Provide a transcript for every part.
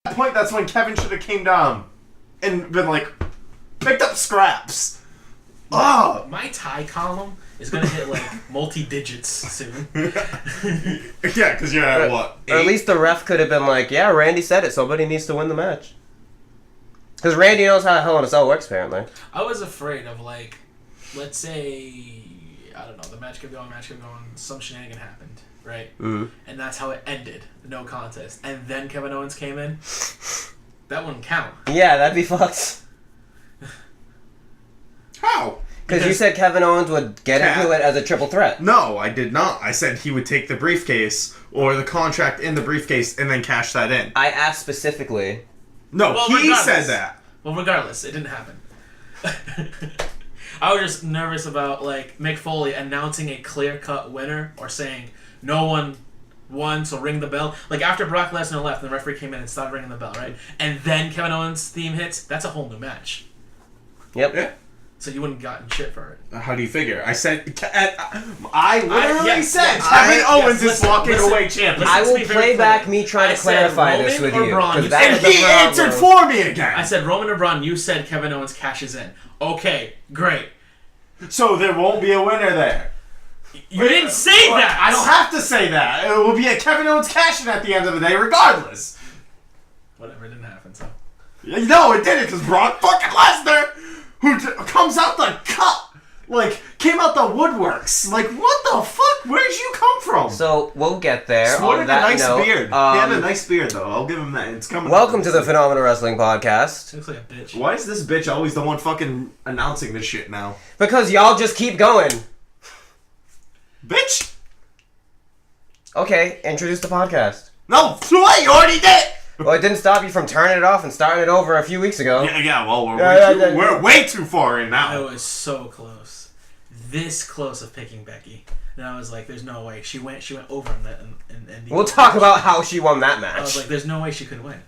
that point, that's when Kevin should have came down and been like, picked up scraps. Oh, my tie column is gonna hit like multi-digits soon. yeah, because you're at what? 8? Or at least the ref could have been like, yeah, Randy said it. Somebody needs to win the match. Because Randy knows how Hell in a Cell works, apparently. I was afraid of, like, let's say, I don't know, the match kept going, some shenanigan happened, right? Mm-hmm. And that's how it ended, no contest. And then Kevin Owens came in. That wouldn't count. Yeah, that'd be fucked. How? Because you said Kevin Owens would get into it as a triple threat. No, I did not. I said he would take the briefcase or the contract in the briefcase and then cash that in. I asked specifically. No, Well, he regardless. said that. Well, regardless, it didn't happen. I was just nervous about, like, Mick Foley announcing a clear-cut winner or saying, no one won, so ring the bell. Like, after Brock Lesnar left, the referee came in and started ringing the bell, right? And then Kevin Owens' theme hits, that's a whole new match. Yep. Yeah. So you wouldn't gotten shit for it. How do you figure? I said, I literally yes, said yes, Kevin Owens is listen, walking listen, away champion. I will Listen to me very play back clearly. me trying I to said clarify this Roman with or you. Braun. 'cause You that said was And the he problem. answered for me again. I said Roman or Braun, you said Kevin Owens cashes in. Okay, great. So there won't be a winner there. You didn't say that! I don't have to say that. It will be a Kevin Owens cash-in at the end of the day, regardless. Whatever, it didn't happen, so. No, it didn't, because Brock fucking Lesnar, who comes out the cut, like, came out the woodworks. Like, what the fuck? Where'd you come from? So, we'll get there. Sported On a that nice note, beard. He had a nice beard, though. I'll give him that. It's coming. Welcome to the Phenomenal Wrestling Podcast. Looks like a bitch. Why is this bitch always the one fucking announcing this shit now? Because y'all just keep going. Bitch! Okay, introduce the podcast. No, wait, you already did! Well, it didn't stop you from turning it off and starting it over a few weeks ago. Yeah, well, Yeah, we're way too far in I now. was so close. This close of picking Becky. And I was like, there's no way. She went over in that. And We'll talk about how she won that I was match. like, there's no way she could win.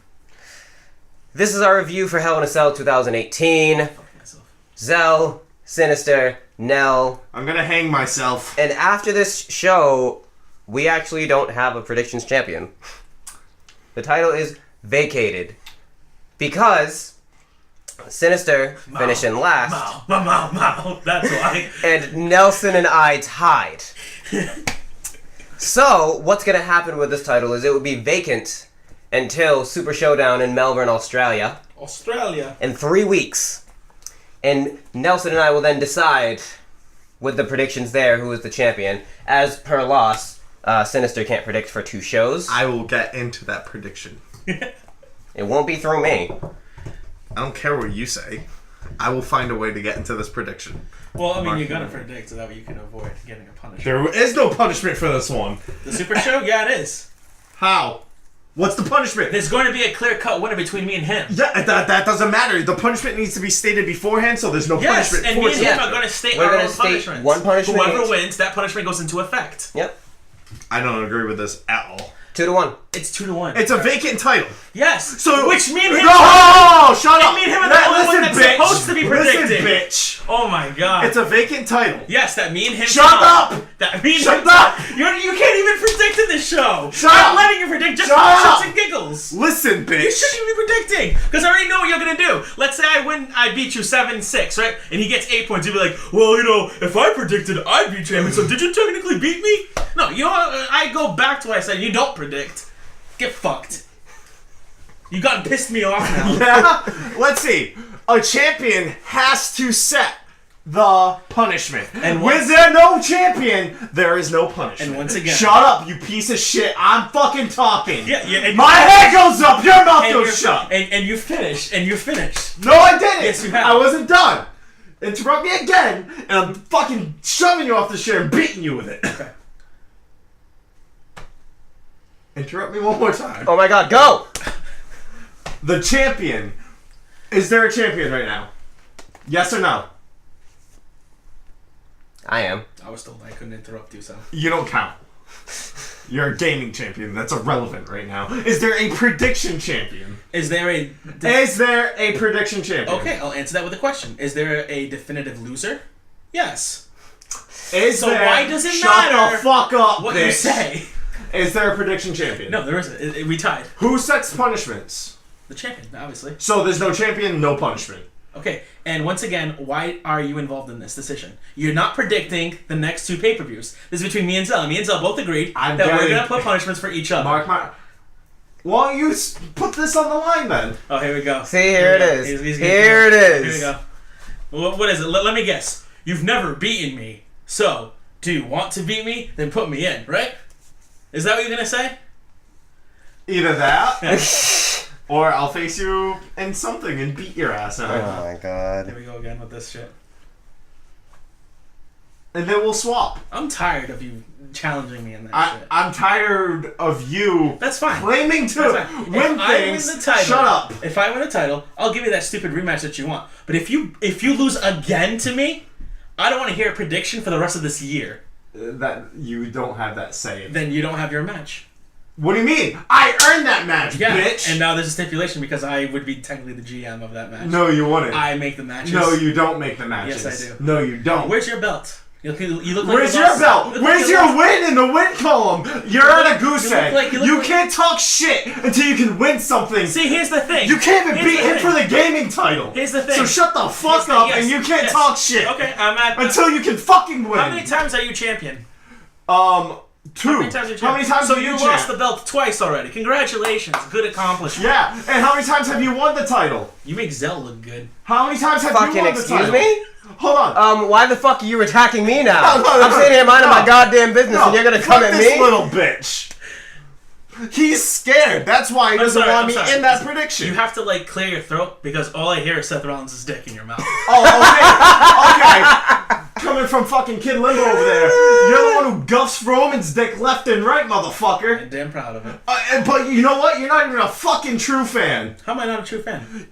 This is our review for Hell in a Cell 2018. Fuck myself. Zell, Sinister, Nell. I'm gonna hang myself. And after this show, we actually don't have a predictions champion. The title is vacated. Because Sinister finishing last. Mow. That's why. And Nelson and I tied. So, what's going to happen with this title is it would be vacant until Super Showdown in Melbourne, Australia, Australia. in 3 weeks. And Nelson and I will then decide, with the predictions there, who is the champion. As per loss, Sinister can't predict for 2 shows. I will get into that prediction. It won't be through me. I don't care what you say. I will find a way to get into this prediction. Well, I mean, you gotta predict so that way you can avoid getting a punishment. There is no punishment for this one. The Super Show? Yeah, it is. How? What's the punishment? There's going to be a clear-cut winner between me and him. Yeah, that doesn't matter. The punishment needs to be stated beforehand, so there's no Yes, punishment and for me and it. him are going to state We're our gonna own state punishments. one punishment Whoever each. wins, that punishment goes into effect. Yep. I don't agree with this at all. 2-1. It's 2-1. It's a vacant title. Yes. So which me and him. No, shut up. Me and him are the only one that's bitch. supposed to be predicting. Listen, bitch. Oh my god. It's a vacant title. Yes, that me and him. Shut talk. up. That me and Shut him. up. You can't even predict in this show. Shut I'm up. letting you predict just Shut for up. shits and giggles. Listen, bitch. You shouldn't even be predicting, because I already know what you're gonna do. Let's say I beat you 7-6, right? And he gets 8 points. You'd be like, well, you know, if I predicted, I'd be champion. So did you technically beat me? No, you know, I go back to what I said. You don't predict. Get fucked. You gotten pissed me off now. Yeah. Let's see. A champion has to set the punishment. And when once- there's no champion, there is no punishment. And once again- shut up, you piece of shit. I'm fucking talking. Yeah, and My head goes up. Your mouth and goes shut. And you finished. And you finished. No, I didn't. Yes, you have. I wasn't done. Interrupt me again, and I'm fucking shoving you off the chair and beating you with it. Okay. Interrupt me one more time. Oh my god, go! The champion. Is there a champion right now? Yes or no? I am. I was told I couldn't interrupt you, so. You don't count. You're a gaming champion. That's irrelevant right now. Is there a prediction champion? Is there a... Is there a prediction champion? Okay, I'll answer that with a question. Is there a definitive loser? Yes. Is So there, why does it shut matter the fuck up, What bitch. you say? Is there a prediction champion? No, there isn't. We tied. Who sets punishments? The champion, obviously. So there's no champion, no punishment. Okay, and once again, why are you involved in this decision? You're not predicting the next 2 pay-per-views. This is between me and Zell. Me and Zell both agreed that we're going to put punishments for each other. Mark. Why don't you put this on the line then? Oh, here we go. See, here it is. Here it Here we is. go. What is it? Let me guess. You've never beaten me, so do you want to beat me? Then put me in, right? Is that what you're going to say? Either that, or I'll face you in something and beat your ass out. Oh my god. Here we go again with this shit. And then we'll swap. I'm tired of you challenging me in that shit. I'm tired of you That's fine. claiming to That's fine. win If I win things. the title, Shut up. If I win the title, I'll give you that stupid rematch that you want. But if you lose again to me, I don't want to hear a prediction for the rest of this year. That you don't have that say. Then you don't have your match. What do you mean? I earned that match, Yeah, bitch. and now there's a stipulation because I would be technically the GM of that match. No, you wouldn't. I make the matches. No, you don't make the matches. Yes, I do. No, you don't. Where's your belt? You look like Where's you your lost- belt? you look Where's like you your lost- win in the win column? You're at a goose you look egg. like- you look You like- can't talk shit until you can win something. See, here's the thing. You can't even Here's beat the him thing. for the gaming title. Here's the thing. So shut the fuck Here's the- up yes, and you can't yes. talk shit. Okay, I'm at. Until you can fucking win. How many times are you champion? 2. How many times are you champion? How many times So have you you lost champ? the belt twice already. Congratulations. Good accomplishment. Yeah, and how many times have you won the title? You make Zell look good. How many times have Fucking you won the excuse title? me? Hold on. Why the fuck are you attacking me now? No, no, I'm no, sitting here minding no. my goddamn business and you're gonna come fuck at this me? little bitch. He's scared. That's why he doesn't sorry, want I'm me sorry. in that prediction. You have to like clear your throat because all I hear is Seth Rollins' dick in your mouth. Oh, okay. Coming from fucking Kid Limbo over there. You're the one who guffs Roman's dick left and right, motherfucker. I'm damn proud of it. But you know what? You're not even a fucking true fan. How am I not a true fan?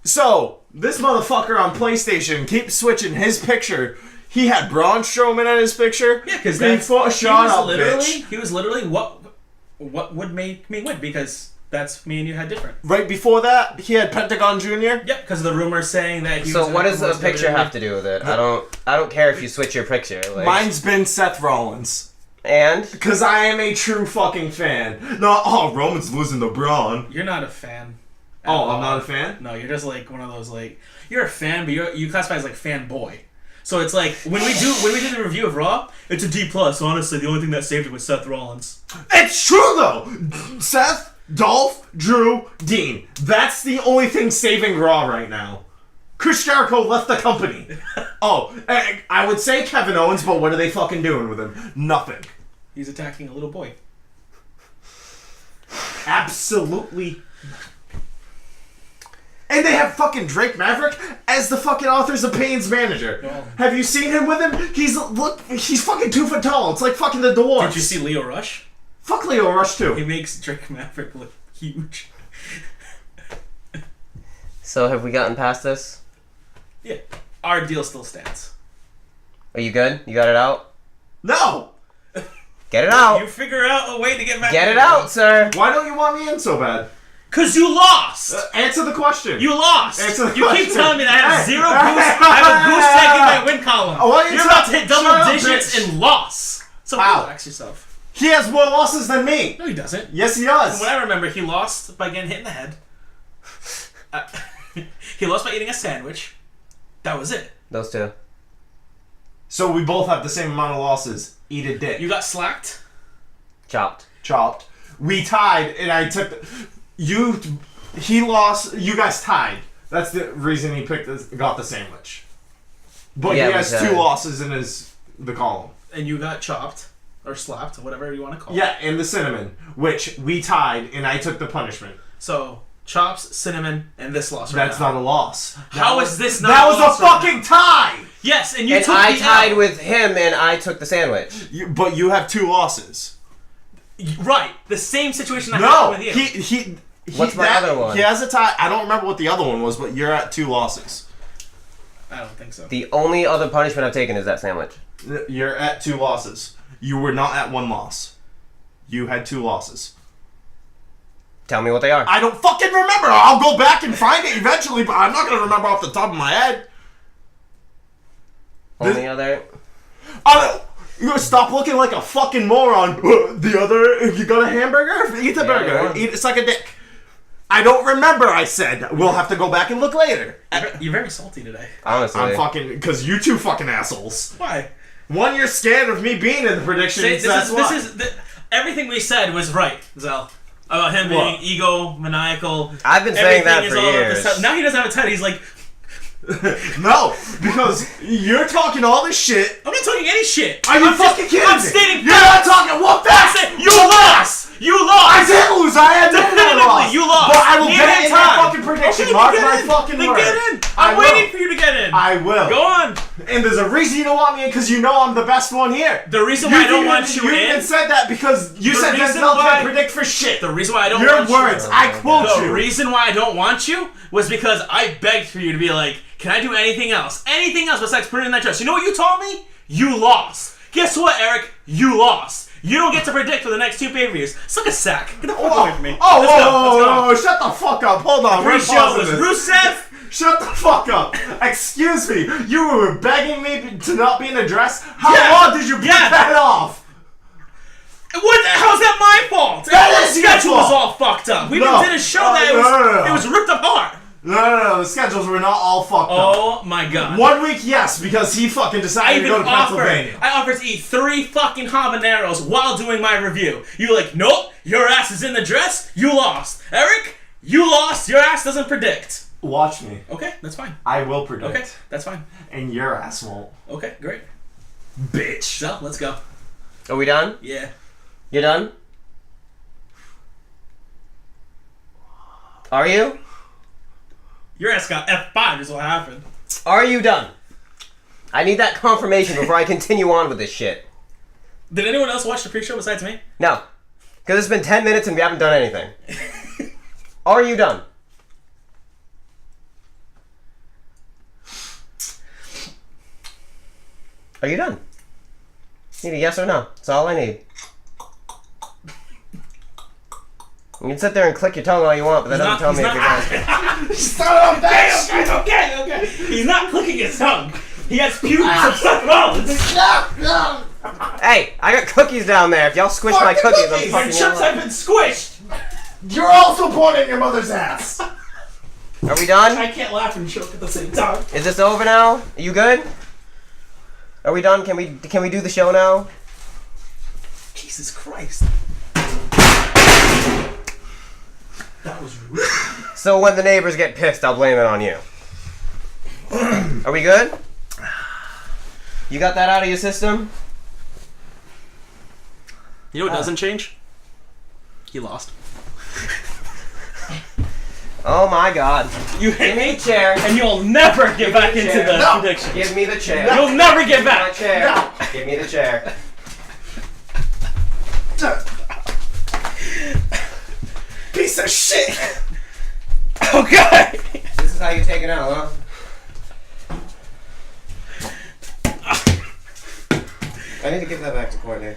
So, this motherfucker on PlayStation keeps switching his picture. He had Braun Strowman in his picture. Yeah, because he was literally what would make me win because that's me and you had different. Right before that, he had Pentagon Jr. Yep, because of the rumors saying that he was So what does the picture have to do with it? I don't care if you switch your picture. Like, Mine's been Seth Rollins. and Because I am a true fucking fan. No, Roman's losing to Braun. You're not a fan. Oh, I'm not a fan? No, you're just like one of those like you're a fan, but you classify as like fanboy. So it's like when we do the review of Raw, it's a D+. Honestly, the only thing that saved it was Seth Rollins. It's true though! Seth, Dolph, Drew, Dean. That's the only thing saving Raw right now. Chris Jericho left the company. I would say Kevin Owens, but what are they fucking doing with him? Nothing. He's attacking a little boy. Absolutely. And they have fucking Drake Maverick as the fucking Authors of Pain's manager. Oh. Have you seen him with him? He's fucking 2 foot tall. It's like fucking the Dwarfs. Did you see Leo Rush? Fuck Leo Rush He too. makes Drake Maverick look huge. so have we gotten past this? Yeah, our deal still stands. Are you good? You got it out? No. Get it out. You figure out a way to get back. Get it out, sir. Why don't you want me in so bad? Cause you lost. Answer the question. You lost. Answer the You keep question. telling me that I have Hey, zero hey, goose. hey, I have a goose hey, egg in hey, my win column. I want you You're to about to hit double shut up, digits bitch. and loss. So Wow. relax yourself. He has more losses than me. No, he doesn't. Yes, he does. From what I remember, he lost by getting hit in the head. He lost by eating a sandwich. That was it. Those two. So we both have the same amount of losses. Eat a dick. You got slacked. Chopped. Chopped. We tied, and I took he lost. You guys tied. That's the reason he got the sandwich. But Yeah, he has we 2 tied. losses in the column. And you got chopped. Or slapped. Whatever you want to call it. Yeah, and the cinnamon, which we tied, and I took the punishment. So, chops, cinnamon, and this loss right That's now. not a loss. How is this not That a was loss a right fucking tie! Yes, and you And took I the tied L. with him and I took the sandwich. But you have 2 losses. Right. The same situation that No, happened with you. he What's my other one? He has a tie. I don't remember what the other one was, but you're at 2 losses. I don't think so. The only other punishment I've taken is that sandwich. You're at 2 losses. You were not at 1 loss. You had 2 losses. Tell me what they are. I don't fucking remember. I'll go back and find it eventually, but I'm not gonna remember off the top of my head. Only other. You gonna stop looking like a fucking moron. The other, you got a hamburger? Eat the Yeah, burger. yeah. Eat it, suck a dick. I don't remember. I said we'll have to go back and look later. You're very salty today. Honestly. I'm fucking because you two fucking assholes. Why? One, you're scared of me being in the predictions. That's why. Everything we said was right, Zell. About him being egomaniacal. I've been saying that Everything for is all about years. the now he doesn't have a title. He's like, No, because you're talking all this shit. I'm not talking any shit. Are you fucking kidding I'm me? stating You're not talking. What facts? You lost. You lost. I did lose. I had no loss. You lost. But I will Name get that in that time. fucking prediction. Okay, Mark then my get in. fucking Then word. get in. I I'm will. waiting for you to get in. I will. Go on. And there's a reason you don't want me in because you know I'm the best one here. The reason why I don't want you You in. even said that because you The said reason Denzel why- can't predict for shit. The reason why I don't Your want words. you. I quote The you. reason why I don't want you was because I begged for you to be like, can I do anything else? Anything else besides putting in that dress? You know what you told me? You lost. Guess what, Eric? You lost. You don't get to predict for the next 2 pay-per-views. Suck a sack. Get the fuck away from me. Oh, Let's go. Let's go. shut the fuck up. Hold on. We're Pre-show was pausing this. Rusev. Shut the fuck up. Excuse me. You were begging me to not be in a dress? How Yeah. long did you put Yeah. that off? How's that my fault? That The is your schedule was fault. all fucked up. We No. did a show that No. it was ripped apart. No. The schedules were not all fucked up. Oh my god. 1 week, yes, because he fucking I decided to even go to Pennsylvania. offered to eat 3 fucking habaneros while doing my review. You were like, nope, your ass is in the dress, you lost. Eric, you lost, your ass doesn't predict. Watch me. Okay, that's fine. I will predict. Okay, that's fine. And your ass won't. Okay, great. Bitch. So, let's go. Are we done? Yeah. You done? Are you? Your ass got F5 is what happened. Are you done? I need that confirmation before I continue on with this shit. Did anyone else watch the pre-show besides me? No. Because it's been 10 minutes and we haven't done anything. Are you done? Are you done? Need a yes or no. That's all I need. You can sit there and click your tongue all you want, but that doesn't tell me if you're done. Son of a bitch! Okay. He's not clicking his tongue. He has pubes of Seth Rollins. Hey, I got cookies down there. If y'all squish Fuck my the cookies, I'm cookies. My fucking chips yelling. have been squished. You're also pointing your mother's ass. Are we done? I can't laugh and choke at the same time. Is this over now? Are you good? Are we done? Can we do the show now? Jesus Christ. That was rude. So when the neighbors get pissed, I'll blame it on you. Are we good? You got that out of your system? You know what doesn't change? He lost. Oh my god. You Give hit me me, a chair. and you'll never get back me a into chair. the No. prediction. Give me the chair. You'll never get My back. chair. Give me the chair. Piece of shit. Okay. This is how you take it out, huh? I need to give that back to Courtney.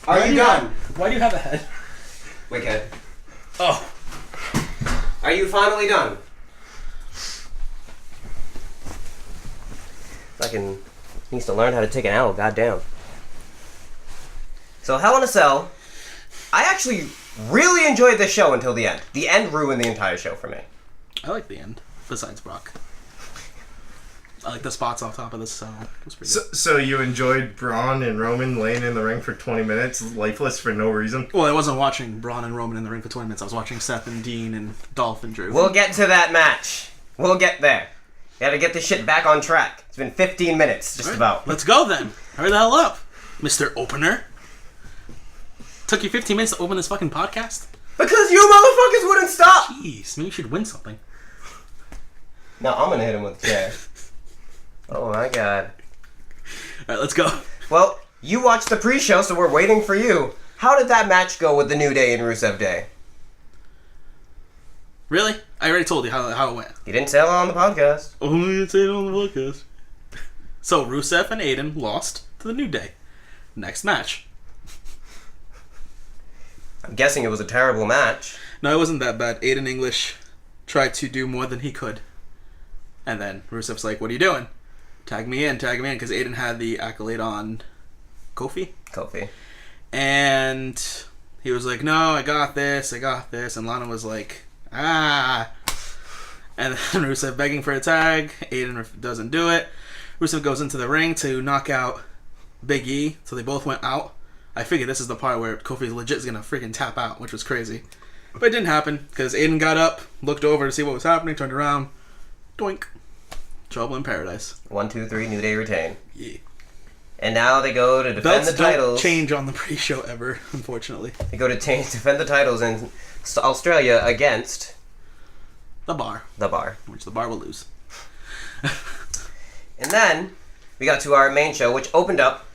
Are you done? Why do you have a head? Wicked. Oh. Are you finally done? Fucking needs to learn how to take an L, goddamn. So Hell in a Cell, I actually really enjoyed this show until the end. The end ruined the entire show for me. I like the end, besides Brock. I like the spots off top of this, so it was pretty good. So you enjoyed Braun and Roman laying in the ring for 20 minutes, lifeless for no reason? Well, I wasn't watching Braun and Roman in the ring for 20 minutes. I was watching Seth and Dean and Dolph and Drew. We'll get to that match. We'll get there. Gotta get this shit back on track. It's been 15 minutes, just All right, about. Let's go then. Hurry the hell up, Mr. Opener. Took you 15 minutes to open this fucking podcast? Because you motherfuckers wouldn't stop! Jeez, maybe you should win something. No, I'm gonna hit him with the chair. Oh my god. Alright, let's go. Well, you watched the pre-show, so we're waiting for you. How did that match go with the New Day and Rusev Day? Really? I already told you how it went. You didn't tell it on the podcast. Only you say it on the podcast. So, Rusev and Aiden lost to the New Day. Next match. I'm guessing it was a terrible match. No, it wasn't that bad. Aiden English tried to do more than he could. And then Rusev's like, what are you doing? Tag me in, because Aiden had the accolade on Kofi. And he was like, no, I got this. And Lana was like, Ah. And then Rusev begging for a tag. Aiden doesn't do it. Rusev goes into the ring to knock out Big E. So they both went out. I figured this is the part where Kofi's legit is going to freaking tap out, which was crazy. But it didn't happen because Aiden got up, looked over to see what was happening, turned around. Doink. Trouble in paradise. 1, 2, 3, New Day retain. Yeah. And now they go to defend Belts the titles. don't change on the pre-show ever, unfortunately. They go to defend the titles in Australia against The Bar, the Bar. which the Bar will lose. And then we got to our main show, which opened up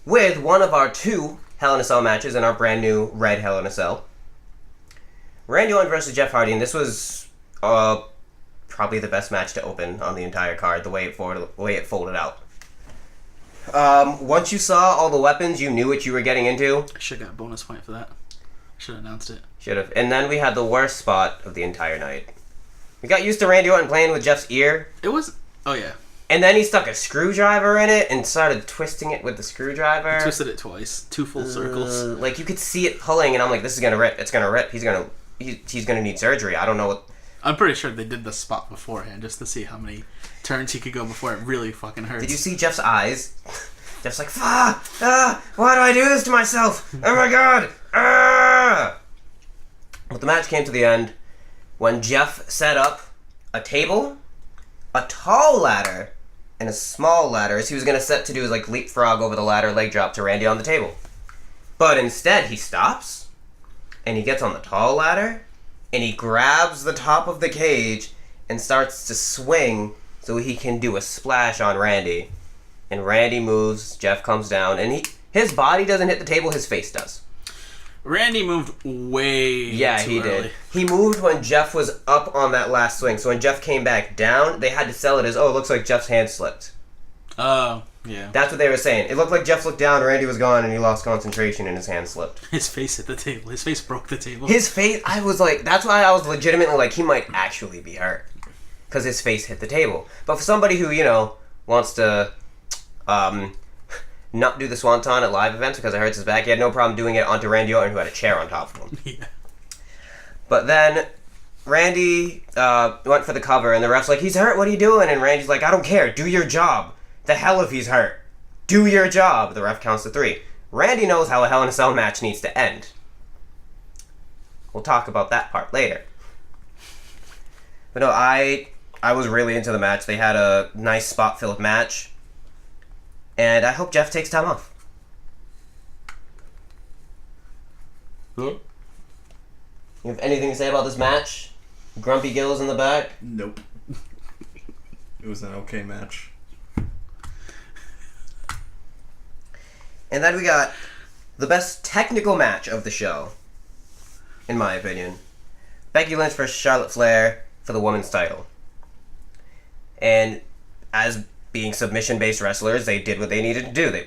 with one of our 2 Hell in a Cell matches in our brand new red Hell in a Cell. Randy Orton versus Jeff Hardy, and this was probably the best match to open on the entire card, the way it folded out. Once you saw all the weapons, you knew what you were getting into. I should have got a bonus point for that. Should have announced it. Should have. And then we had the worst spot of the entire night. We got used to Randy Orton playing with Jeff's ear, It was... Oh, yeah. and then he stuck a screwdriver in it and started twisting it with the screwdriver. Twisted it twice. 2 full circles. Like, you could see it pulling, and I'm like, this is gonna rip. It's gonna rip. He's gonna need surgery. I don't know what... I'm pretty sure they did the spot beforehand just to see how many turns he could go before it really fucking hurts. Did you see Jeff's eyes? Jeff's like, why do I do this to myself? Oh my god! But the match came to the end when Jeff set up a table, a tall ladder, and a small ladder, as he was gonna set to do his like leapfrog over the ladder leg drop to Randy on the table. But instead he stops, and he gets on the tall ladder, and he grabs the top of the cage and starts to swing so he can do a splash on Randy. And Randy moves, Jeff comes down, and his body doesn't hit the table, his face does. Randy moved way Yeah, too he early. did. He moved when Jeff was up on that last swing, so when Jeff came back down, they had to sell it as, oh, it looks like Jeff's hand slipped. Oh, yeah. That's what they were saying. It looked like Jeff looked down, Randy was gone, and he lost concentration, and his hand slipped. His face hit the table. His face broke the table. His face, I was like, that's why I was legitimately like, he might actually be hurt. Because his face hit the table. But for somebody who, wants to not do the Swanton at live events because it hurts his back, he had no problem doing it onto Randy Orton, who had a chair on top of him. Yeah. But then Randy went for the cover, and the ref's like, he's hurt, what are you doing? And Randy's like, I don't care, do your job. The hell if he's hurt. Do your job. The ref counts to 3. Randy knows how a Hell in a Cell match needs to end. We'll talk about that part later. But no, I was really into the match. They had a nice spot-filled match. And I hope Jeff takes time off. Yeah? You have anything to say about this match? Grumpy Gills in the back? Nope. It was an okay match. And then we got the best technical match of the show, in my opinion. Becky Lynch versus Charlotte Flair for the women's title. And as being submission-based wrestlers, they did what they needed to do.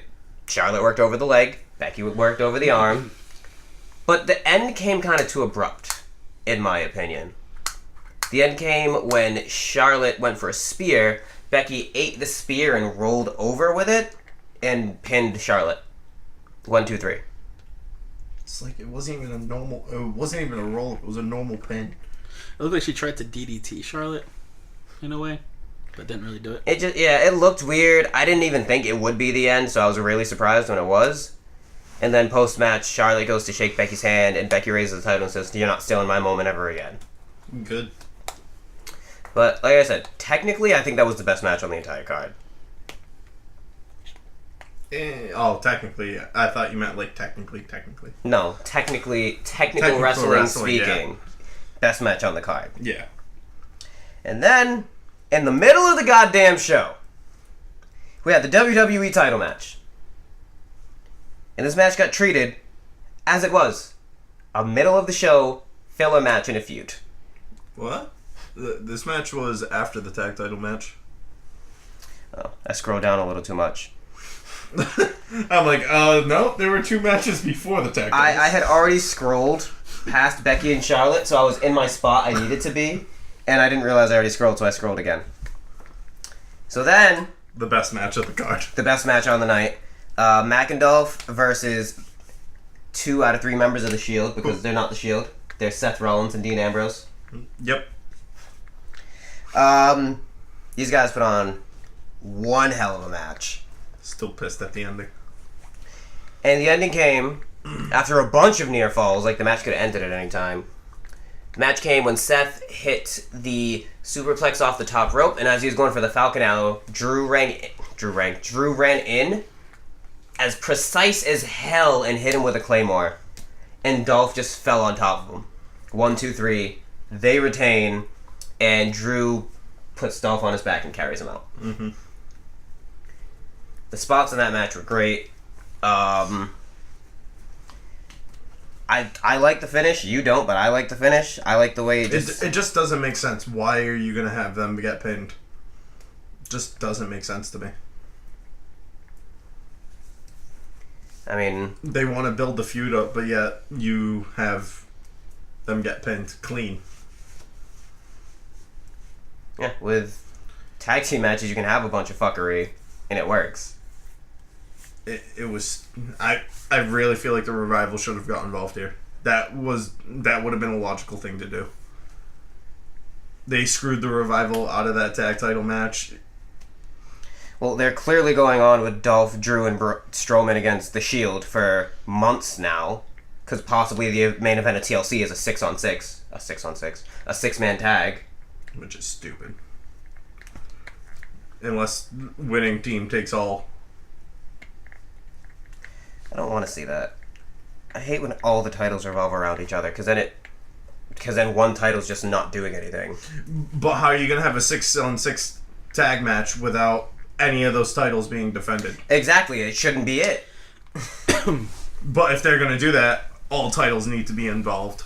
Charlotte worked over the leg, Becky worked over the arm. But the end came kind of too abrupt, in my opinion. The end came when Charlotte went for a spear, Becky ate the spear and rolled over with it, and pinned Charlotte. 1, 2, 3. It's like it wasn't even a normal. It wasn't even a roll. It was a normal pin. It looked like she tried to DDT Charlotte, in a way, but didn't really do it. It looked weird. I didn't even think it would be the end, so I was really surprised when it was. And then post-match, Charlotte goes to shake Becky's hand, and Becky raises the title and says, "You're not stealing my moment ever again." Good. But like I said, technically, I think that was the best match on the entire card. Technically. I thought you meant like technically. No, technical wrestling speaking, yeah. Best match on the card. Yeah. And then, in the middle of the goddamn show, we had the WWE title match. And this match got treated as it was. A middle of the show filler match in a feud. What? This match was after the tag title match? Oh, I scrolled down a little too much. I'm like, no, there were 2 matches before the tag title. I had already scrolled past Becky and Charlotte, so I was in my spot I needed to be, and I didn't realize I already scrolled, so I scrolled again. So then, The best match of the card. the best match on the night, McIndolph versus 2 out of 3 members of the Shield, because they're not the Shield. They're Seth Rollins and Dean Ambrose. Yep. These guys put on one hell of a match. Still pissed at the ending. And the ending came after a bunch of near falls, like the match could have ended at any time. The match came when Seth hit the superplex off the top rope, and as he was going for the Falcon Arrow, Drew ran in as precise as hell and hit him with a Claymore. And Dolph just fell on top of him. 1, 2, 3. They retain, and Drew puts Dolph on his back and carries him out. Mm-hmm. The spots in that match were great. I like the finish. You don't, but I like the finish. I like the way It just doesn't make sense. Why are you going to have them get pinned? Just doesn't make sense to me. I mean... They want to build the feud up, but yet you have them get pinned clean. Yeah, with tag team matches, you can have a bunch of fuckery, and it works. It was... I really feel like the Revival should have got involved here. That would have been a logical thing to do. They screwed the Revival out of that tag title match. Well, they're clearly going on with Dolph, Drew, and Strowman against The Shield for months now. Because possibly the main event of TLC is a 6-on-6. A 6-on-6. A 6-man tag. Which is stupid. Unless winning team takes all. I don't want to see that. I hate when all the titles revolve around each other, because then one title's just not doing anything. But how are you going to have a 6-on-6 tag match without any of those titles being defended? Exactly, it shouldn't be it. But if they're going to do that, all titles need to be involved.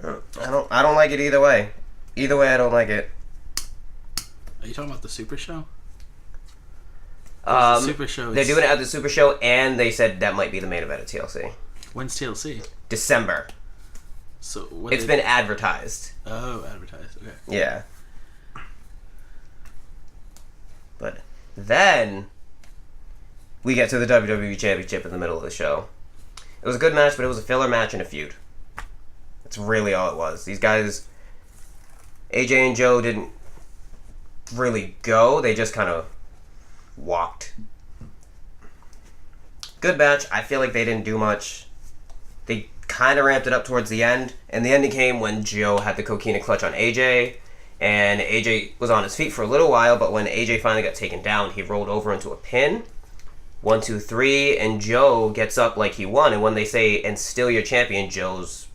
I don't like it either way. Either way, I don't like it. Are you talking about the Super Show? The Super Show. They're doing it at the Super Show, and they said that might be the main event of TLC. When's TLC? December. So It's been advertised. Oh, advertised. Okay. Yeah. But then we get to the WWE Championship in the middle of the show. It was a good match, but it was a filler match and a feud. That's really all it was. These guys, AJ and Joe, didn't really go. They just kind of walked. Good match. I feel like they didn't do much. They kind of ramped it up towards the end, and the ending came when Joe had the coquina clutch on AJ, and AJ was on his feet for a little while, but when AJ finally got taken down, he rolled over into a pin. 1, 2, 3, and Joe gets up like he won, and when they say, "and still your champion," Joe's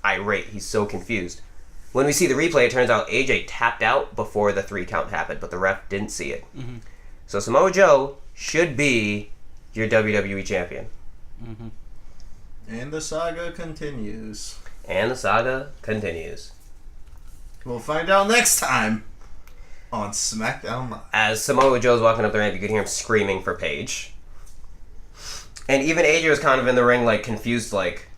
irate. He's so confused. When we see the replay, it turns out AJ tapped out before the 3 count happened, but the ref didn't see it. Mm-hmm. So Samoa Joe should be your WWE champion. Mm-hmm. And the saga continues. And the saga continues. We'll find out next time on SmackDown Live. As Samoa Joe's walking up the ramp, you could hear him screaming for Paige. And even AJ was kind of in the ring, like, confused, like,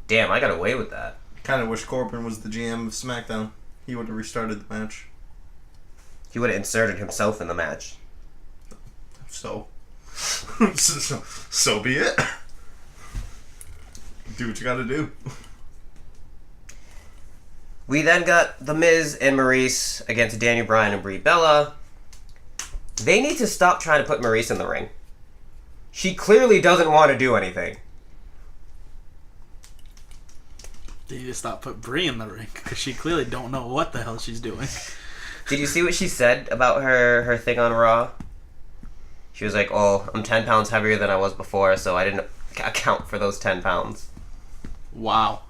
damn, I got away with that. Kind of wish Corbin was the GM of SmackDown. He would have restarted the match. He would have inserted himself in the match. So be it. Do what you gotta do. We then got The Miz and Maurice against Daniel Bryan and Brie Bella. They need to stop trying to put Maurice in the ring. She clearly doesn't want to do anything. They need to stop put Brie in the ring because she clearly don't know what the hell she's doing. Did you see what she said about her thing on Raw? She was like, "Oh, I'm 10 pounds heavier than I was before, so I didn't account for those 10 pounds." Wow.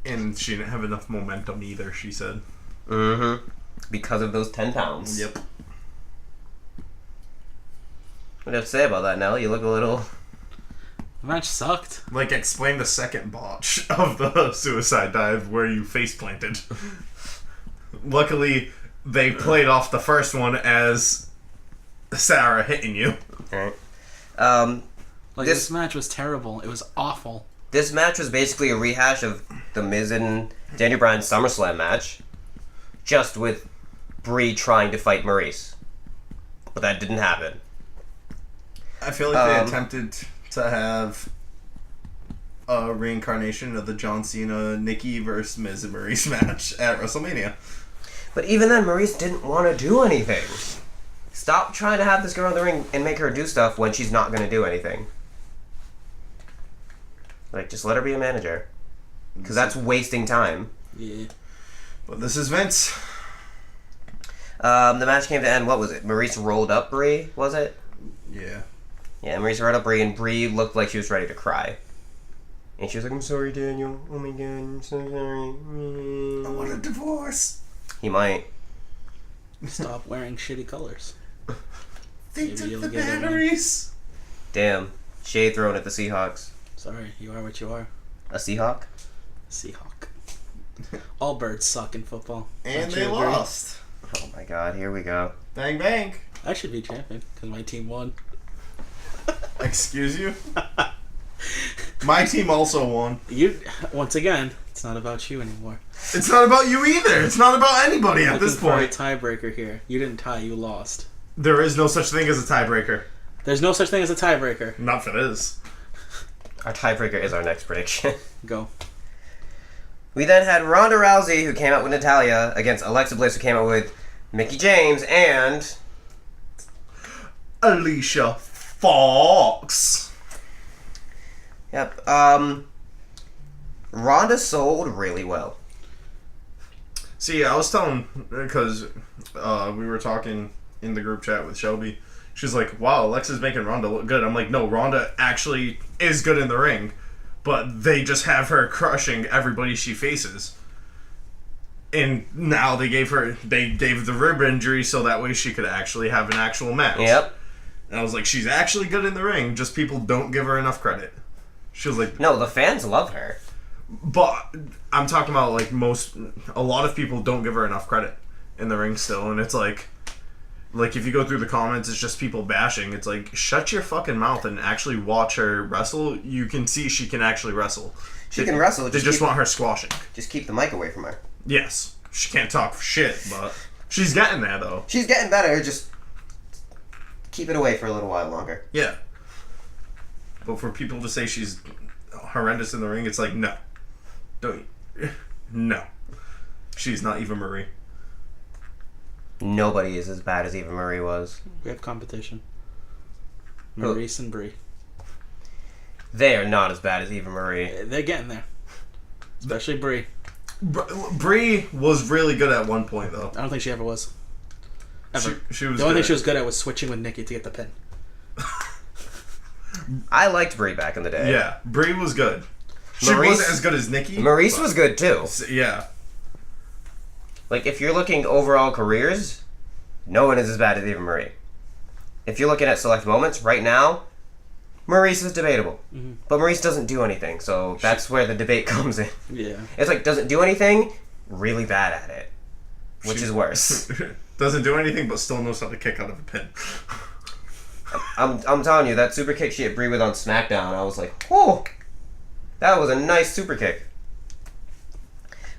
And she didn't have enough momentum either, she said. Mm-hmm. Because of those 10 pounds. Yep. What do you have to say about that, Nell? You look a little... The match sucked. Like, explain the second botch of the suicide dive where you face planted. Luckily, they played off the first one as Sarah hitting you. Alright. This match was terrible. It was awful. This match was basically a rehash of the Miz and Daniel Bryan's SummerSlam match, just with Brie trying to fight Maurice. But that didn't happen. I feel like they attempted to have a reincarnation of the John Cena, Nikki versus Miz and Maurice match at WrestleMania. But even then, Maurice didn't want to do anything. Stop trying to have this girl in the ring and make her do stuff when she's not going to do anything. Like, just let her be a manager. Because that's wasting time. Yeah. But this is Vince. The match came to end, what was it? Maurice rolled up Brie, was it? Yeah. Yeah, Maurice rolled up Brie, and Brie looked like she was ready to cry. And she was like, I'm sorry, Daniel. Oh my god, I'm so sorry. I want a divorce. He might. Stop wearing shitty colors. They Maybe took you'll the get it, man. batteries. Damn. Shade thrown at the Seahawks. Sorry, you are what you are. A Seahawk? Seahawk. All birds suck in football. And Don't they you agree? lost. Oh my god, here we go. Bang, bang. I should be champion because my team won. Excuse you? My team also won. You once again, it's not about you anymore. It's not about you either. It's not about anybody at this Looking for a point. tiebreaker here. You didn't tie, you lost. There is no such thing as a tiebreaker. There's no such thing as a tiebreaker. Not for this. Our tiebreaker is our next prediction. Go. We then had Ronda Rousey, who came out with Natalya, against Alexa Bliss, who came out with Mickie James, and... Alicia Fox. Yep, Ronda sold really well. See, I was telling, because we were talking in the group chat with Shelby. She's like, wow, Alexa's making Ronda look good. I'm like, no, Ronda actually is good in the ring. But they just have her crushing everybody she faces. And now they gave the rib injury so that way she could actually have an actual match. Yep. And I was like, she's actually good in the ring, just people don't give her enough credit. She was like, No, the fans love her. but I'm talking about like a lot of people don't give her enough credit in the ring still, and it's like if you go through the comments, it's just people bashing. It's like, shut your fucking mouth and actually watch her wrestle. You can see she can actually wrestle. She can wrestle. They just want her squashing. Just keep the mic away from her. Yes, she can't talk shit, but she's getting there though. She's getting better, just keep it away for a little while longer. Yeah. But for people to say she's horrendous in the ring, it's like, no. No. She's not Eva Marie. Nobody is as bad as Eva Marie was. We have competition. Who? Maurice and Brie. They are not as bad as Eva Marie. They're getting there. Especially Brie. Brie was really good at one point, though. I don't think she ever was. Ever. She was The only good thing she was good at was switching with Nikki to get the pin. I liked Brie back in the day. Yeah, Brie was good. She Maurice- wasn't as good as Nikki. Maurice but- was good too. Yeah. Like, if you're looking overall careers, no one is as bad as Eva Marie. If you're looking at select moments, right now, Maurice is debatable. Mm-hmm. But Maurice doesn't do anything, so that's where the debate comes in. Yeah. It's like, doesn't do anything, really bad at it. Which She- is worse. Doesn't do anything, but still knows how to kick out of a pin. I'm telling you, that super kick she hit Brie with on SmackDown, I was like, whoa! That was a nice super kick.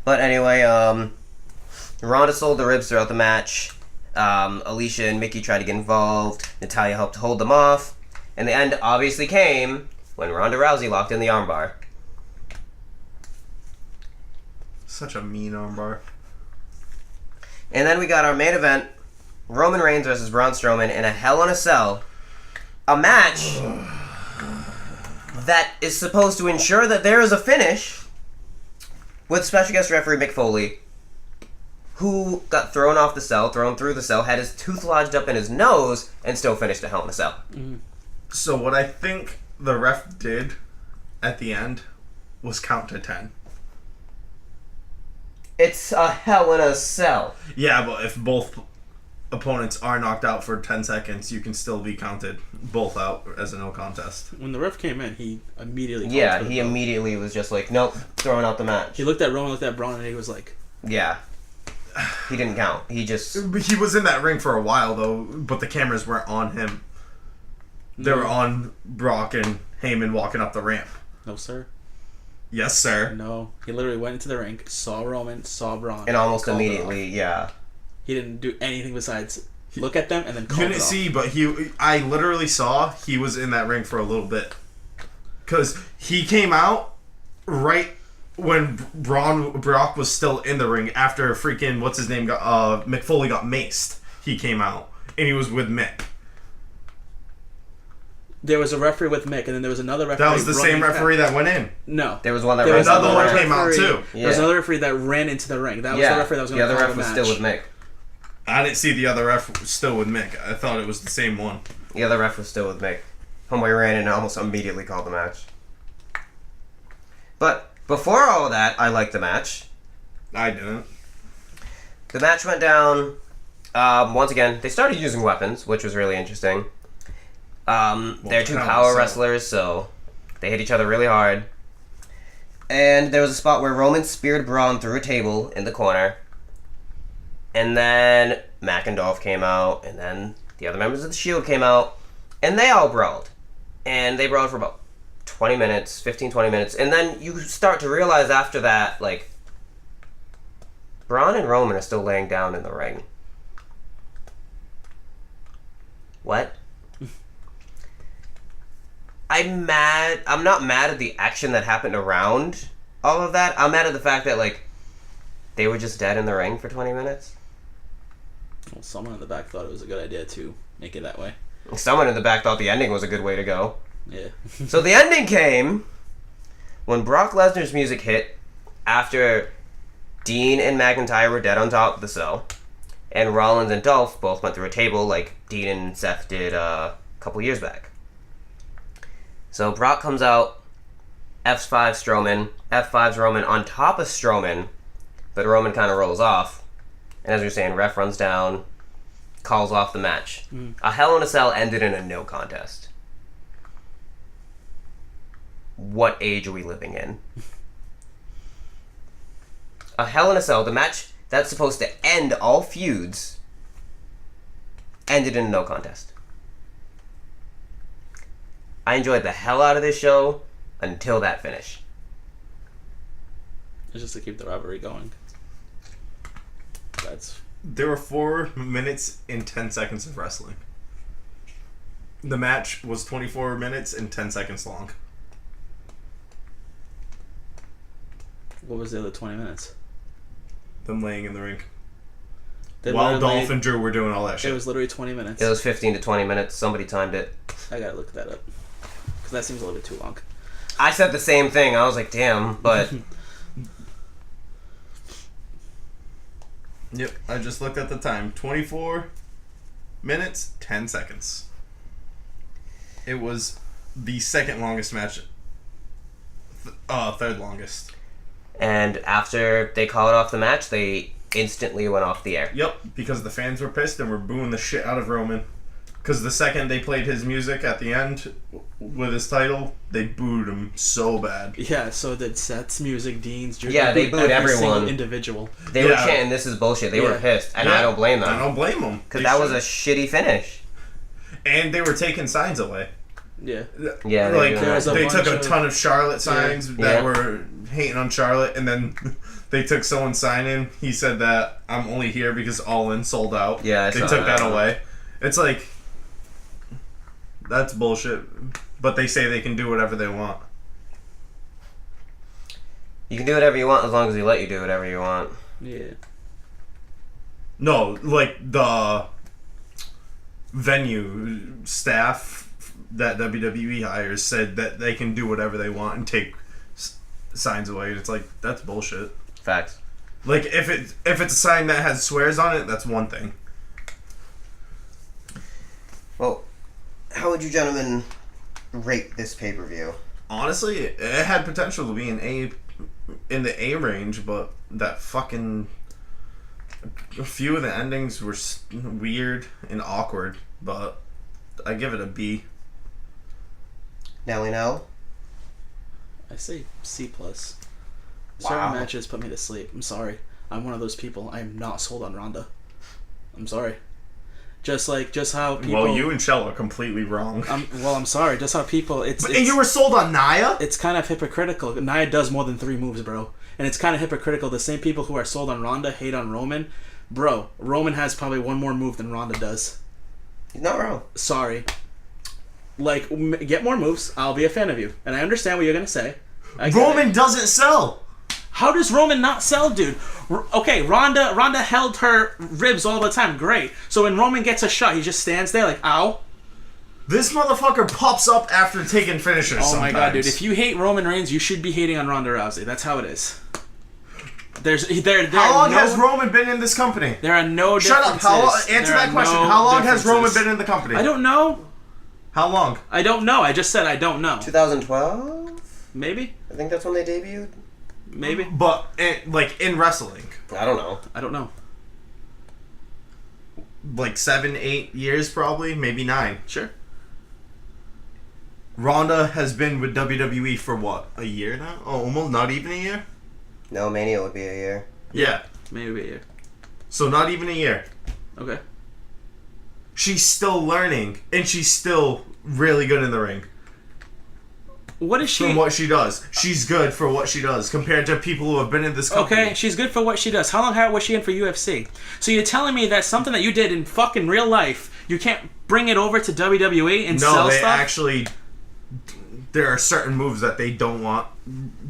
But anyway, Ronda sold the ribs throughout the match. Alicia and Mickie tried to get involved. Natalya helped hold them off. And the end obviously came when Ronda Rousey locked in the armbar. Such a mean armbar. And then we got our main event, Roman Reigns versus Braun Strowman in a Hell in a Cell. A match that is supposed to ensure that there is a finish with special guest referee Mick Foley, who got thrown off the cell, thrown through the cell, had his tooth lodged up in his nose, and still finished a Hell in a Cell. So what I think the ref did at the end was count to 10. It's a Hell in a Cell. Yeah, but if both opponents are knocked out for 10 seconds, you can still be counted both out as a no contest. When the ref came in, he immediately called Yeah, for the he bell. immediately was just like, nope, throwing out the match. He looked at Roman, looked at Braun, and he was like, Yeah. He didn't count. He just... He was in that ring for a while, though, but the cameras weren't on him. They were on Brock and Heyman walking up the ramp. "No, sir. Yes, sir. No." He literally went into the ring, saw Roman, saw Braun, And almost called it immediately, yeah. off. He didn't do anything besides look at them and then You call it didn't off. see, but I literally saw he was in that ring for a little bit. Because he came out right when Brock was still in the ring after freaking what's his name got Mick Foley got maced. He came out and he was with Mick. There was a referee with Mick, and then there was another referee. That was the same referee that went in. No. There was one that There ran was into another the one ring. came out too. There was another referee that ran into the ring. That was the referee that was going to The call other ref the was match. still with Mick. I didn't see the other ref still with Mick. I thought it was the same one. The other ref was still with Mick. Homeboy ran in and almost immediately called the match. But before all of that, I liked the match. I didn't. The match went down. Once again, they started using weapons, which was really interesting. They're two power wrestlers, so they hit each other really hard. And there was a spot where Roman speared Braun through a table in the corner. And then Mac and Dolph came out, and then the other members of the Shield came out, and they all brawled. And they brawled for about 20 minutes, 15-20 minutes. And then you start to realize after that, like, Braun and Roman are still laying down in the ring. What? I'm not mad at the action that happened around all of that. I'm mad at the fact that, like, they were just dead in the ring for 20 minutes. Well, someone in the back thought it was a good idea to make it that way. Someone in the back thought the ending was a good way to go. Yeah. So the ending came when Brock Lesnar's music hit after Dean and McIntyre were dead on top of the cell, and Rollins and Dolph both went through a table like Dean and Seth did a couple years back. So Brock comes out, F5 Strowman, F5's Roman on top of Strowman, but Roman kind of rolls off. And as we were saying, ref runs down, calls off the match. A Hell in a Cell ended in a no contest. What age are we living in? A Hell in a Cell, the match that's supposed to end all feuds, ended in a no contest. I enjoyed the hell out of this show until that finish. It's just to keep the rivalry going. There were 4 minutes and 10 seconds of wrestling. The match was 24 minutes and 10 seconds long. What was the other 20 minutes? Them laying in the ring. They While literally- Dolph and Drew were doing all that shit. It was literally 20 minutes. It was 15 to 20 minutes. Somebody timed it. I gotta look that up. Because that seems a little bit too long. I said the same thing. I was like, damn, but Yep, I just looked at the time. 24 minutes, 10 seconds. It was the second longest match. Third longest. and after they called off the match, they instantly went off the air. Yep, because the fans were pissed and were booing the shit out of Roman. Because the second they played his music at the end with his title, they booed him so bad. Yeah, so did Seth's music, Dean's, Drew. Yeah, they booed every single everyone. individual. They were Yeah. chanting, "This is bullshit." They were Yeah. pissed, and Yeah, I don't blame I them. don't blame them. Because that was a shitty finish. And they were taking signs away. Yeah. Yeah, they Like, were doing There's that. a they took a bunch of- ton of Charlotte signs Yeah. that were hating on Charlotte, and then they took someone's sign in. He said that I'm only here because All In sold out. Yeah, I they saw took that that. away. It's like, that's bullshit. But they say they can do whatever they want. You can do whatever you want as long as they let you do whatever you want. Yeah. No, like the venue staff that WWE hires said that they can do whatever they want and take signs away. It's like, that's bullshit. Facts. Like, if it's a sign that has swears on it, that's one thing. Well, how would you gentlemen rate this pay-per-view? Honestly, it had potential to be in the A range, but that fucking a few of the endings were weird and awkward. But I give it a B. Nelly, no? I say C+. plus. Wow. Certain matches put me to sleep. I'm sorry. I'm one of those people. I am not sold on Ronda. I'm sorry. Just how people. Well, you and Shell are completely wrong. I'm sorry. Just how people. And you were sold on Nia? It's kind of hypocritical. Nia does more than 3 moves, bro. And it's kind of hypocritical. The same people who are sold on Ronda hate on Roman. Bro, Roman has probably one more move than Ronda does. He's not wrong. Sorry. Like, get more moves. I'll be a fan of you. And I understand what you're going to say. I get Roman doesn't sell. How does Roman not sell, dude? Okay, Ronda held her ribs all the time. Great. So when Roman gets a shot, he just stands there like, ow. This motherfucker pops up after taking finishers. Oh my god, dude! sometimes. If you hate Roman Reigns, you should be hating on Ronda Rousey. That's how it is. How long has Roman been in this company? There are no Shut up. differences. Answer There that are question. no How long has Roman differences. been in the company? I don't know. How long? I don't know. I just said I don't know. 2012? Maybe. I think that's when they debuted. Maybe. But in wrestling, I don't know. I don't know. like 7, 8 years probably, maybe 9. Sure. Ronda has been with WWE for what, a year now? Oh, almost not even a year? No, Mania would be a year. Yeah. Maybe a year. So not even a year. Okay. She's still learning, and she's still really good in the ring. What is she? From what she does. She's good for what she does, compared to people who have been in this company. Okay, she's good for what she does. How long was she in for UFC? So you're telling me that something that you did in fucking real life, you can't bring it over to WWE and No, sell they stuff? actually... There are certain moves that they don't want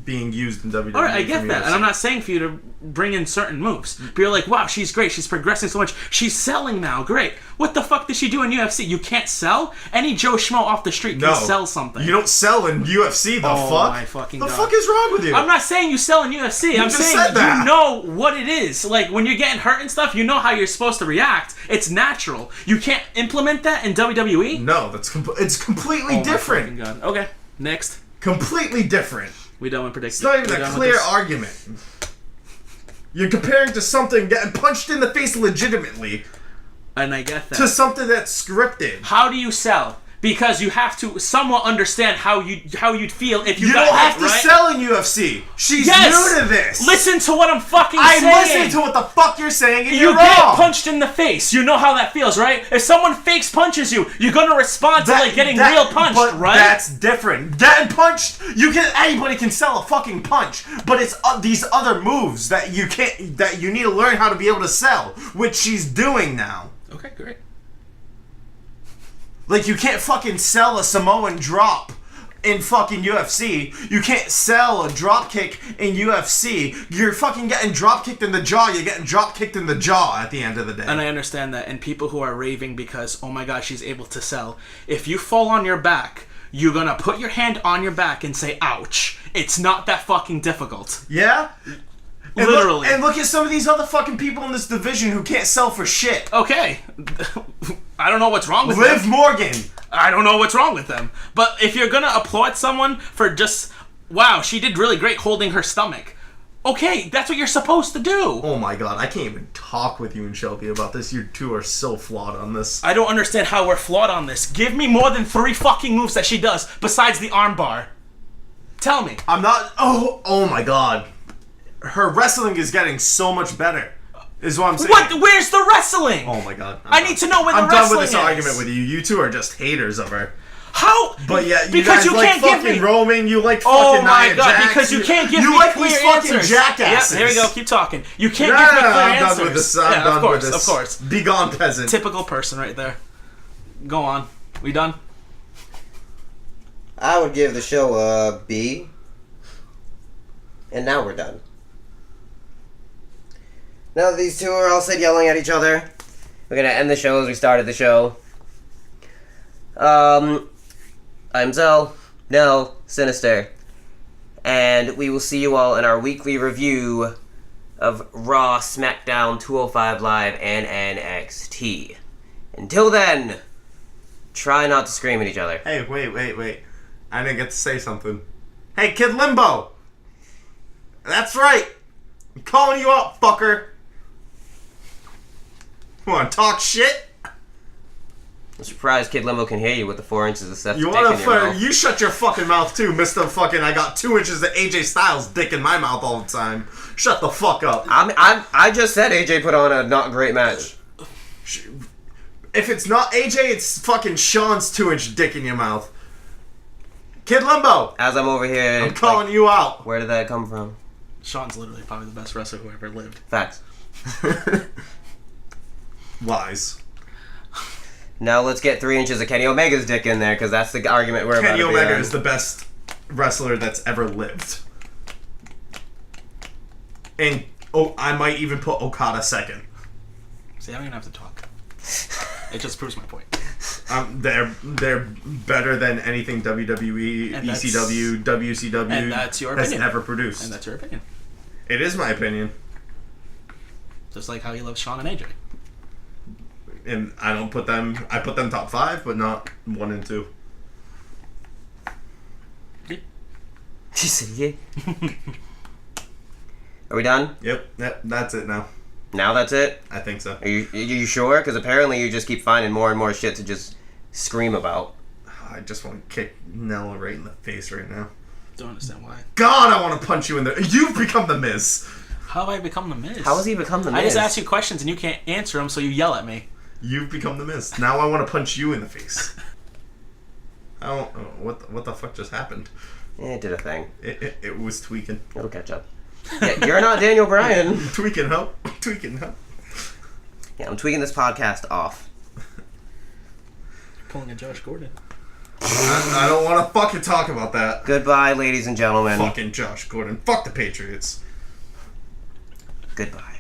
being used in WWE. Alright, I get from that. UFC. And I'm not saying for you to bring in certain moves. But you're like, wow, she's great. She's progressing so much. She's selling now. Great. What the fuck does she do in UFC? You can't sell? Any Joe Schmo off the street can sell something. You don't sell in UFC, the Oh fuck? my fucking the God. fuck is wrong with you? I'm not saying you sell in UFC. I'm just saying said that. you know what it is. Like, when you're getting hurt and stuff, you know how you're supposed to react. It's natural. You can't implement that in WWE? No, it's completely Oh my different. fucking God. Okay, next. Completely different. We done with predicting. It's not even a clear argument. You're comparing to something getting punched in the face legitimately And I get that. to something that's scripted. How do you sell? Because you have to somewhat understand how you'd feel if you You got don't have hit, to right? sell in UFC. She's Yes! new to this. Listen to what I'm fucking I'm saying. listening to what the fuck you're saying, and You you're get wrong. punched in the face. You know how that feels, right? If someone fakes punches you, you're gonna respond to like getting real punched, but right? That's different. Getting punched, anybody can sell a fucking punch, but it's these other moves that you can't, that you need to learn how to be able to sell, which she's doing now. Okay, great. Like, you can't fucking sell a Samoan drop in fucking UFC. You can't sell a drop kick in UFC. You're fucking getting drop kicked in the jaw. You're getting drop kicked in the jaw at the end of the day. And I understand that. And people who are raving because, oh my god, she's able to sell. If you fall on your back, you're gonna put your hand on your back and say, ouch. It's not that fucking difficult. Yeah? And Literally. and look at some of these other fucking people in this division who can't sell for shit. Okay. I don't know what's wrong with Liv them. Morgan. I don't know what's wrong with them. But if you're gonna applaud someone for just, wow, she did really great holding her stomach. Okay, that's what you're supposed to do. Oh my god, I can't even talk with you and Shelby about this. You two are so flawed on this. I don't understand how we're flawed on this. Give me more than 3 fucking moves that she does besides the armbar. Tell me. I'm not. Oh my god. Her wrestling is getting so much better. Is what I'm saying. What? Where's the wrestling? Oh my god. I need to know where the I'm done with wrestling this is. argument with you. You two are just haters of her. How? But yeah, you because guys you like can't give fucking me. Roman. You like Oh fucking my Nia god! Jax. Because you can't give you me like clear these fucking answers. jackasses. Yep, here we go. Keep talking. You can't No, give me no, clear I'm answers. done with this. I'm yeah, done of course, with this. of course. Be gone, peasant. Typical person right there. Go on. We done? I would give the show a B. And now we're done. Now that these two are all sit yelling at each other, we're gonna end the show as we started the show. I'm Zell, Nell, Sinister, and we will see you all in our weekly review of Raw, SmackDown, 205 Live, and NXT. Until then, try not to scream at each other. Hey, wait. I didn't get to say something. Hey, Kid Limbo. That's right. I'm calling you out, fucker. You wanna talk shit? I'm surprised Kid Limbo can hear you with the 4 inches of Seth's You dick wanna in your mouth. you shut your fucking mouth too, Mr. Fucking I got 2 inches of AJ Styles dick in my mouth all the time. Shut the fuck up. I just said AJ put on a not great match. If it's not AJ, it's fucking Sean's 2-inch dick in your mouth. Kid Limbo, As I'm over here, I'm calling you out. where did that come from? Sean's literally probably the best wrestler who ever lived. Facts. Lies. Now let's get 3 inches of Kenny Omega's dick in there, because that's the argument we're about Kenny to be Omega on. is the best wrestler that's ever lived. And I might even put Okada second. See, I don't even have to talk. It just proves my point. They're better than anything WWE, And that's- ECW, WCW and that's your has opinion. ever produced. And that's your opinion. It is my opinion. Just like how you love Shawn and AJ. And I don't put them. I put them top 5, but not 1 and 2. She said, yeah. Are we done? Yep, that's it now. Now that's it? I think so. Are you sure? Because apparently you just keep finding more and more shit to just scream about. I just want to kick Nella right in the face right now. Don't understand why. God, I want to punch you in the. You've become the Miz. How have I become the Miz? How has he become the Miz? I just ask you questions and you can't answer them, so you yell at me. You've become the Miz. Now I want to punch you in the face. I don't. What the fuck just happened? It did a thing. It was tweaking. It'll catch up. Yeah, you're not Daniel Bryan. Tweaking, huh? Tweaking, huh? Yeah, I'm tweaking this podcast off. You're pulling a Josh Gordon. I don't want to fucking talk about that. Goodbye, ladies and gentlemen. Fucking Josh Gordon. Fuck the Patriots. Goodbye.